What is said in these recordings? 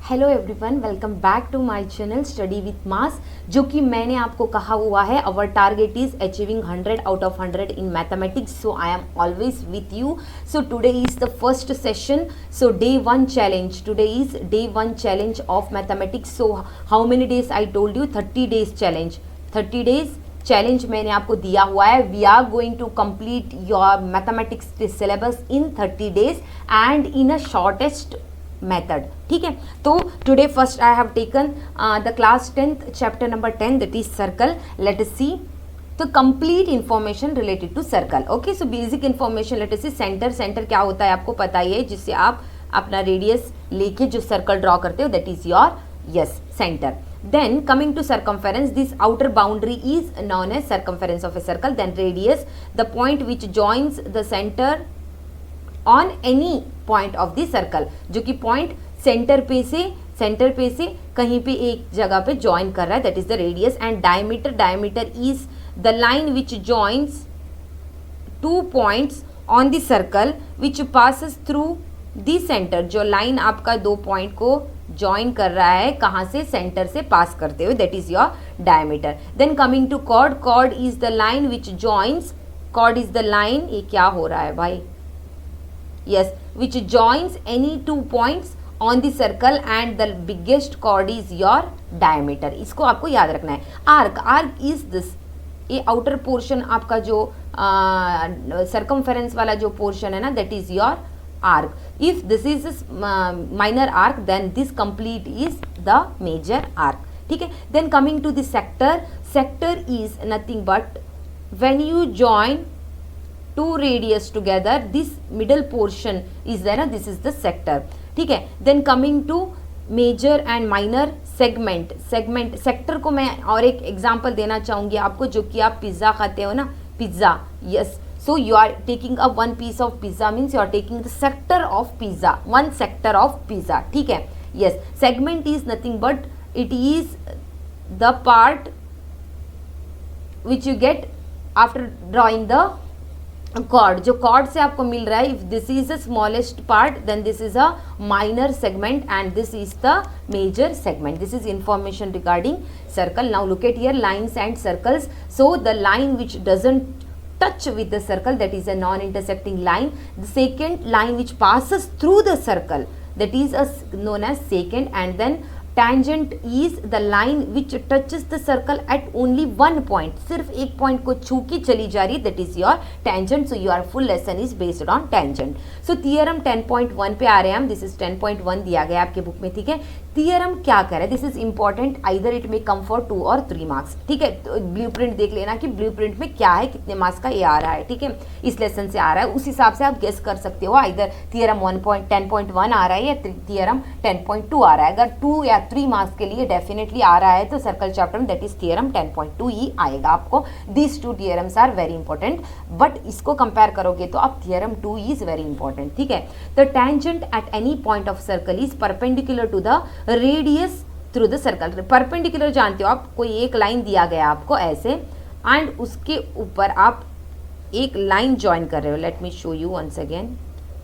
Hello everyone, welcome back to my channel study with Mass. जो कि मैंने आपको कहा हुआ है, our target is achieving 100 out of 100 in mathematics, so I am always with you. So today is the first session, so day 1 challenge, today is day 1 challenge of mathematics. So how many days I told you? 30 days challenge, 30 days challenge मैंने आपको दिया हुआ है। We are going to complete your mathematics syllabus in 30 days and in a shortest method. ठीक है, तो today first I have taken the class 10th chapter number 10, that is circle. Let us see तो complete information related to circle. Okay, so basic information let us see. Centre क्या होता है आपको पता ही है, जिससे आप अपना रेडियस लेके जो सर्कल ड्रॉ करते हो, that is your yes centre. Then coming to circumference, this outer boundary is known as circumference of a circle. Then radius, the point which joins the center on any point of the circle, जो कि point centre पे से कहीं पे एक जगह पे join कर रहा है, that is the radius. And diameter is the line which joins two points on the circle which passes through the centre. जो लाइन आपका दो पॉइंट को ज्वाइन कर रहा है, कहाँ से? सेंटर से पास करते हुए, that is your diameter. Then coming to chord is the line which joins, chord is the line, ये क्या हो रहा है भाई? yes, which joins any two points on the circle and the biggest chord is your diameter। इसको आपको याद रखना है। आर्क इज दिस, ये आउटर पोर्शन आपका जो सर्कमफेरेंस वाला जो पोर्शन है ना, that is your arc. If this is minor arc then this complete is the major arc. ठीक है, then coming to the sector is nothing but when you join two radius together, this middle portion is there, this is the sector। ठीक है, then coming to major and minor segment। Sector को मैं और एक example देना चाहूँगी आपको, जो कि आप पिज़्ज़ा खाते हो ना, pizza, yes. So you are taking a one piece of pizza means you are taking the sector of pizza, one sector of pizza. ठीक है, yes. Segment is nothing but it is the part which you get after drawing the chord. जो chord से आपको मिल रहा है, if this is the smallest part then this is a minor segment and this is the major segment. This is information regarding circle. Now look at here lines and circles. So the line which doesn't touch with the circle, that is a non-intersecting line. The secant line which passes through the circle, that is known as secant। And then tangent is the line which touches the circle at only one point, सिर्फ एक point को छू के चली जा रही है, that is your tangent। So your full lesson is based on tangent। So theorem 10.1 पे आ रहे हैं हम, this is 10.1 दिया गया आपके बुक में। ठीक है, थियरम क्या कर रहा है? This is important, either it में कम फॉर 2 और 3 मार्क्स। ठीक है, तो ब्लूप्रिंट देख लेना कि ब्लूप्रिंट में क्या है, कितने मार्क्स का ये आ रहा है। ठीक है, इस लेसन से आ रहा है, उस हिसाब से आप गेस कर सकते हो, आइदर थियरम 10.1 आ रहा है या थियरम 10.2 आ रहा है। अगर 2 या 3 मार्क्स के लिए डेफिनेटली आ रहा है तो सर्कल चैप्टर में दैट इज थियरम 10.2 ही आएगा आपको। These 2 theorems are very important, but इसको कंपेयर करोगे तो अब थियरम 2 इज वेरी इंपॉर्टेंट। ठीक है, the tangent at any point of circle is perpendicular to the radius through the circle. Perpendicular जानते हो आप, कोई एक लाइन दिया गया आपको ऐसे एंड उसके ऊपर आप एक लाइन ज्वाइन कर रहे हो। Let me show you once again.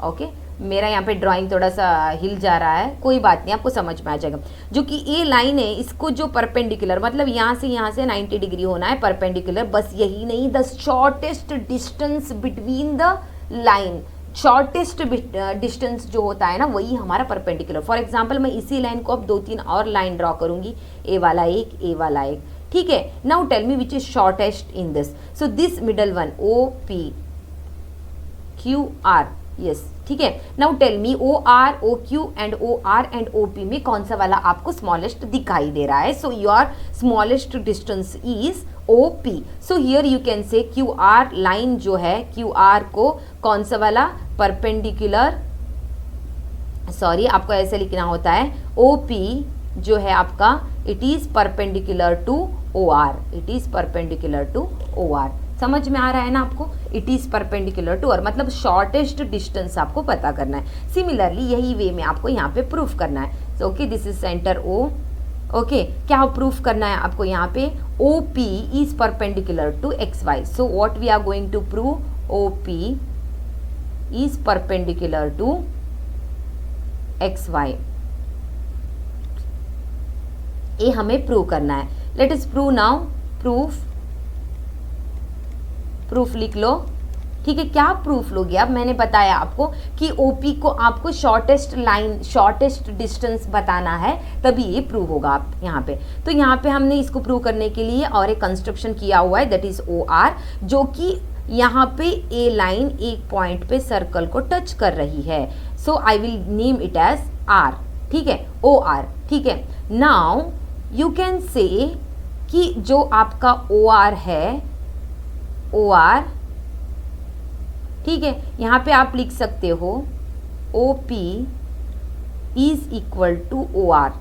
Okay, मेरा यहाँ पे ड्राइंग थोड़ा सा हिल जा रहा है, कोई बात नहीं, आपको समझ में आ जाएगा। जो कि ये लाइन है, इसको जो परपेंडिकुलर मतलब यहाँ से 90 डिग्री होना है परपेंडिकुलर। बस यही नहीं, the shortest distance between the line, shortest distance जो होता है ना, वही हमारा परपेंडिकुलर। फॉर एग्जाम्पल मैं इसी लाइन को अब 2-3 और लाइन ड्रॉ करूंगी, ए वाला एक। ठीक है, now tell me which is shortest in this. So this middle one, O P Q R, yes. ठीक है, now tell me O R, O Q and O R and O P में कौन सा वाला आपको स्मॉलेस्ट दिखाई दे रहा है? So your smallest distance is O P. So here you can say Q R line जो है, क्यू आर को कौन सा वाला परपेंडिकुलर, सॉरी आपको ऐसे लिखना होता है, ओ पी जो है आपका, it is perpendicular to O R, it is perpendicular to O R. समझ में आ रहा है ना आपको? इट इज परपेंडिकुलर टू, और मतलब शॉर्टेस्ट डिस्टेंस आपको पता करना है। सिमिलरली यही वे में आपको यहाँ पे प्रूफ करना है। Okay, this is centre O. Okay, क्या प्रूफ करना है आपको यहाँ पे? O P is perpendicular to X Y. So what we are going to prove? O P is perpendicular to X Y. ये हमें प्रूव करना है. Let us prove now. Proof लिख लो. ठीक है, क्या प्रूफ लोगे? अब मैंने बताया आपको कि ओपी को आपको शॉर्टेस्ट लाइन, शॉर्टेस्ट डिस्टेंस बताना है, तभी ये प्रूव होगा आप यहाँ पे. तो यहाँ पे हमने इसको प्रूव करने के लिए और एक कंस्ट्रक्शन किया हुआ है, दैट इज ओ आर, जो कि यहाँ पे ए लाइन एक पॉइंट पे सर्कल को टच कर रही है. So I will name it as R. ठीक है, ओ आर. ठीक है, नाउ यू कैन से कि जो आपका ओ आर है, ओ आर, ठीक है, यहाँ पे आप लिख सकते हो O P is equal to O R.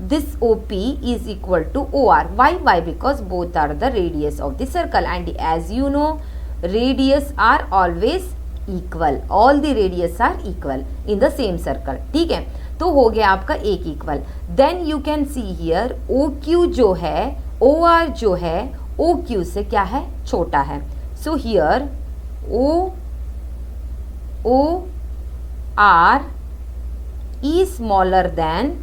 This O P is equal to O R. Why? Because both are the radius of the circle and as you know radius are always equal. All the radius are equal in the same circle. ठीक है, तो हो गया आपका एक इक्वल. Then you can see here O Q जो है, ओ आर जो है ओ क्यू से क्या है, छोटा है. So here O R is smaller than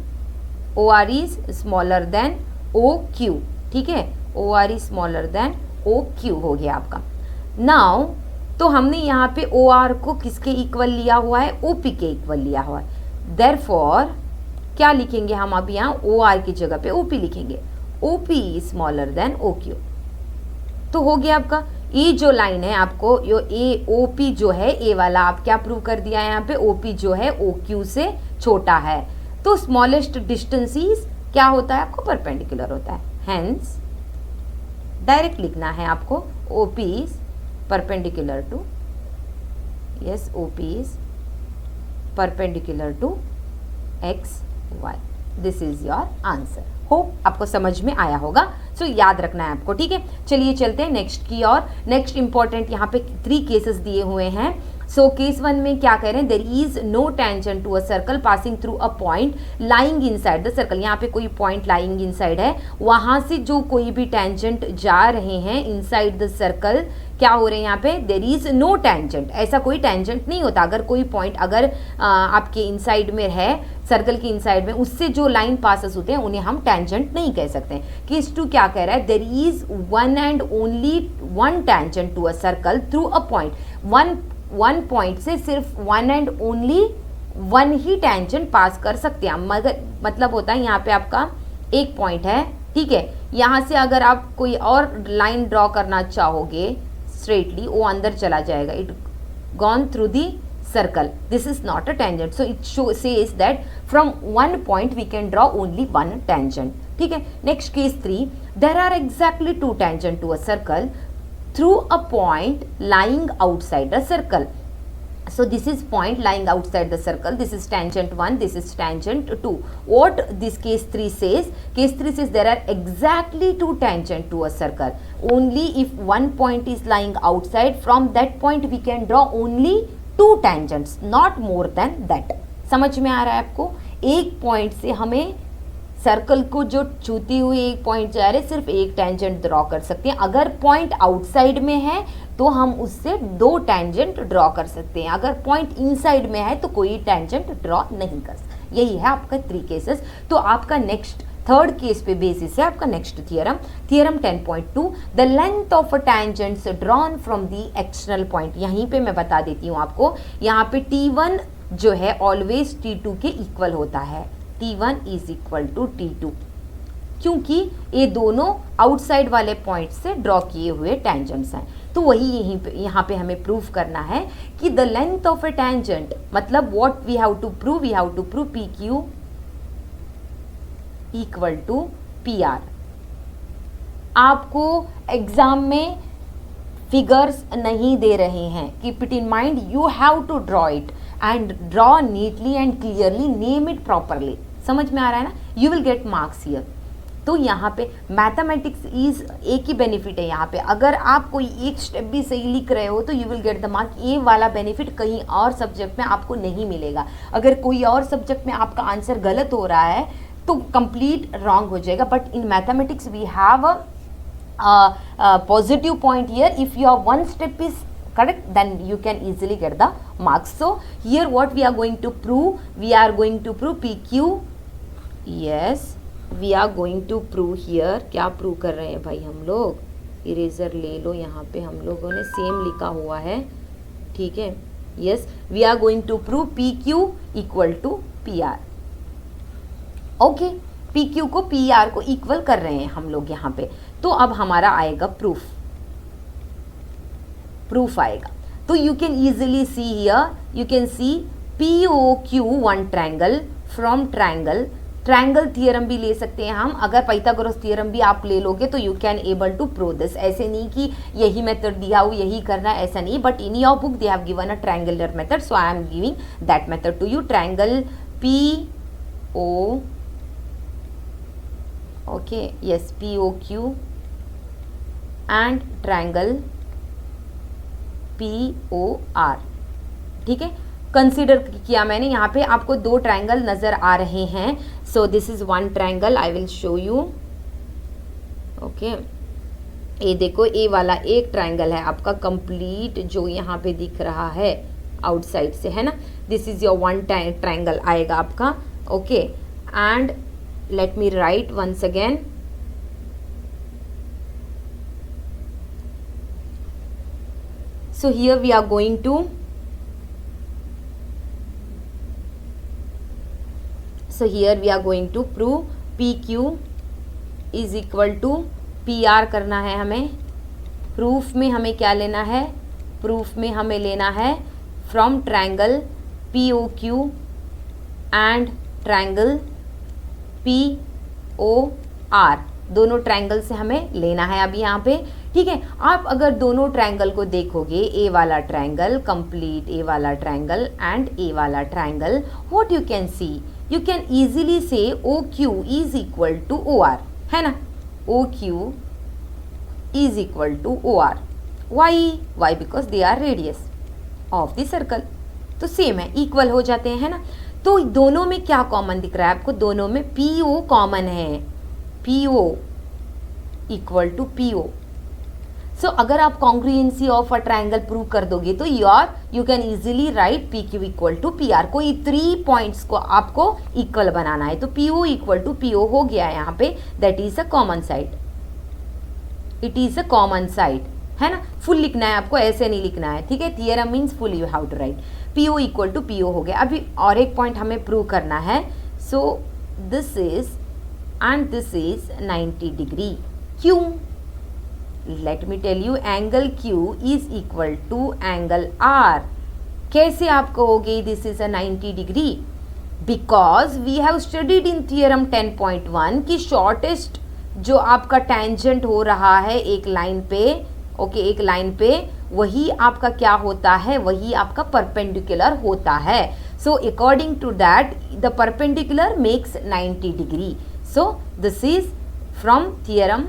O R is smaller than O Q. ठीक है, O R is smaller than O Q हो गया आपका. Now तो हमने यहाँ पे O R को किसके इक्वल लिया हुआ है, O P के इक्वल लिया हुआ है. Therefore क्या लिखेंगे हम अब यहाँ, O R की जगह पे O P लिखेंगे. O P is smaller than O Q. तो हो गया आपका. ये जो लाइन है आपको, यो ए ओ पी जो है, ए वाला आप क्या प्रूव कर दिया है यहाँ पे, ओ पी जो है ओ क्यू से छोटा है. तो स्मॉलेस्ट डिस्टेंस इज क्या होता है आपको, परपेंडिकुलर होता है. हेंस डायरेक्ट लिखना है आपको, O P is perpendicular to, yes, O P is perpendicular to X Y. This is your answer. Hope आपको समझ में आया होगा. सो याद रखना है आपको. ठीक है, चलिए चलते हैं नेक्स्ट की और. नेक्स्ट इंपॉर्टेंट यहाँ पे 3 केसेस दिए हुए हैं. सो केस 1 में क्या कह रहे हैं, there is no tangent to a circle passing through a point lying inside the circle. यहाँ पे कोई पॉइंट लाइंग इनसाइड है, वहां से जो कोई भी टेंजेंट जा रहे हैं इनसाइड द सर्कल, क्या हो रहे हैं यहाँ पे, देयर इज नो टेंजेंट. ऐसा कोई टेंजेंट नहीं होता. अगर कोई पॉइंट अगर आपके इनसाइड में है, सर्कल के इनसाइड में, उससे जो लाइन पासेस होते हैं उन्हें हम टेंजेंट नहीं कह सकते. केस 2 क्या कह रहा है, there is one and only one tangent to a circle through a point. One point से सिर्फ वन एंड ओनली वन ही टेंजेंट पास कर सकते हैं. मगर मतलब होता है यहाँ पे आपका एक पॉइंट है, ठीक है, यहाँ से अगर आप कोई और लाइन ड्रॉ करना चाहोगे स्ट्रेटली, वो अंदर चला जाएगा. It gone through the circle. This is not a tangent. So it says that from one point we can draw only one tangent. ठीक है. Next case 3. There are exactly 2 tangent to a circle through a point lying outside the circle. So this is point lying outside the circle. This is tangent 1. This is tangent 2. What this case 3 says? Case 3 says there are exactly 2 tangent to a circle. Only if one point is lying outside, from that point we can draw only 2 tangents, not more than that. समझ में आ रहा है आपको? एक point से हमें circle को जो छूती हुई एक पॉइंट जा रहे, सिर्फ एक टेंजेंट ड्रॉ कर सकते हैं. अगर पॉइंट आउटसाइड में है तो हम उससे 2 टेंजेंट ड्रॉ कर सकते हैं. अगर पॉइंट इनसाइड में है तो कोई टेंजेंट ड्रॉ नहीं कर सकते. यही है आपका 3 केसेस. तो आपका नेक्स्ट थर्ड केस पे बेसिस है आपका next theorem. Theorem 10.2, the length of a tangents drawn from the external point. यहीं पे मैं बता देती हूँ आपको, यहाँ पे T1 जो है ऑलवेज T2 के इक्वल होता है. T1 is equal to T2, क्योंकि ये दोनों आउटसाइड वाले पॉइंट से ड्रॉ किए हुए टेंजेंट्स हैं. तो वही यहाँ पे हमें प्रूव करना है कि the length of a tangent, मतलब what we have to prove P Q equal to P R. आपको एग्जाम में फिगर्स नहीं दे रहे हैं, keep it in mind, you have to draw it and draw neatly and clearly, name it properly. समझ में आ रहा है ना? You will get marks here. तो यहाँ पे मैथमेटिक्स इज एक ही बेनिफिट है. यहाँ पे अगर आप कोई एक स्टेप भी सही लिख रहे हो तो you will get the mark. ये वाला बेनिफिट कहीं और सब्जेक्ट में आपको नहीं मिलेगा. अगर कोई और सब्जेक्ट में आपका आंसर गलत हो रहा है तो कंप्लीट रॉन्ग हो जाएगा. But in mathematics we have a positive point here. If your one step is correct, then you can easily get the marks. So here what we are going to prove, we are going to prove PQ, yes, we are going to prove here, क्या prove कर रहे हैं भाई हम लोग, eraser ले लो, यहाँ पे हम लोगों ने सेम लिखा हुआ है, ठीक है, yes, we are going to prove P Q equal to P R, okay, P Q को पी आर को इक्वल कर रहे हैं हम लोग यहाँ पे। तो अब हमारा आएगा प्रूफ आएगा। तो you can easily see here, you can see P O Q one triangle from triangle theorem भी ले सकते हैं हम, अगर पाइथागोरस थियरम भी आप ले लोगे तो you can able to prove this. ऐसे नहीं कि यही मेथड दिया हो यही करना है, ऐसा नहीं, but in your book they have given a triangular method, so I am giving that method to you. Triangle P O, okay, yes, P O Q and triangle P O R, ठीक है, consider किया मैंने। यहाँ पे आपको दो triangle नजर आ रहे हैं, so this is one triangle, I will show you, okay, ये देखो, ए वाला एक ट्रायंगल है आपका कंप्लीट जो यहाँ पे दिख रहा है आउटसाइड से, है ना, this is your one triangle आएगा आपका, okay, and let me write once again, so here we are going to prove PQ is equal to PR करना है हमें। प्रूफ में हमें क्या लेना है, प्रूफ में हमें लेना है from triangle POQ and triangle POR, दोनों ट्रायंगल से हमें लेना है अभी यहाँ पे, ठीक है। आप अगर दोनों ट्रायंगल को देखोगे, ए वाला ट्रायंगल कंप्लीट, ए वाला ट्रायंगल एंड ए वाला triangle, what you can see, you can easily say OQ is equal to OR, है ना, OQ is equal to OR, why because they are radius of the circle, तो same है, equal हो जाते हैं, है ना। तो दोनों में क्या कॉमन दिख रहा है आपको, दोनों में PO कॉमन है, PO equal to PO। So अगर आप congruency of a triangle prove कर दोगे तो you can easily write PQ equal to PR, कोई 3 पॉइंट्स को आपको इक्वल बनाना है, तो PO इक्वल टू PO हो गया है यहाँ पे, that is a common side, it is a common side, है ना, फुल लिखना है आपको, ऐसे नहीं लिखना है, ठीक है, theorem means full you have to write, PO equal to PO हो गया। अभी और एक पॉइंट हमें प्रूव करना है, so this is and this is 90 degree, क्यों, let me tell you, angle Q is equal to angle R, कैसे आप कहोगे this is a 90 degree, because we have studied in theorem 10.1 कि shortest जो आपका tangent हो रहा है एक लाइन पे, ओके, एक लाइन पे, वही आपका क्या होता है, वही आपका परपेंडिकुलर होता है, so according to that the perpendicular makes 90 degree, so this is from theorem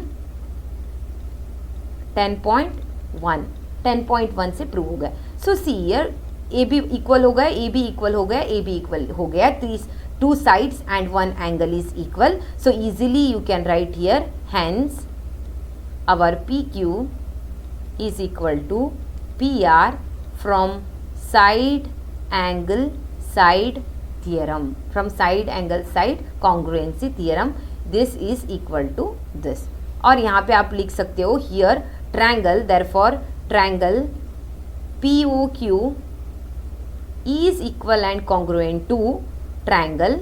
10.1 से प्रूव हो गया। So see here, A B equal हो गया, ए बी इक्वल हो गया, ए बी इक्वल हो गया, 2 sides and 1 angle is equal, so easily you can write here, hence our PQ is equal to PR from side angle side theorem, from side angle side congruency theorem, this is equal to this। और यहाँ पे आप लिख सकते हो here triangle, therefore triangle POQ is equal and congruent to triangle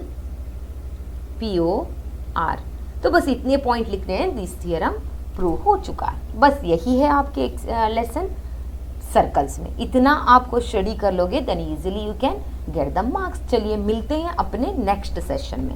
POR। तो बस इतने पॉइंट लिखने हैं, दिस थियरम प्रूव हो चुका है, बस यही है आपके लेसन सर्कल्स में, इतना आपको स्टडी कर लोगे then easily you can get the marks. चलिए मिलते हैं अपने नेक्स्ट सेशन में।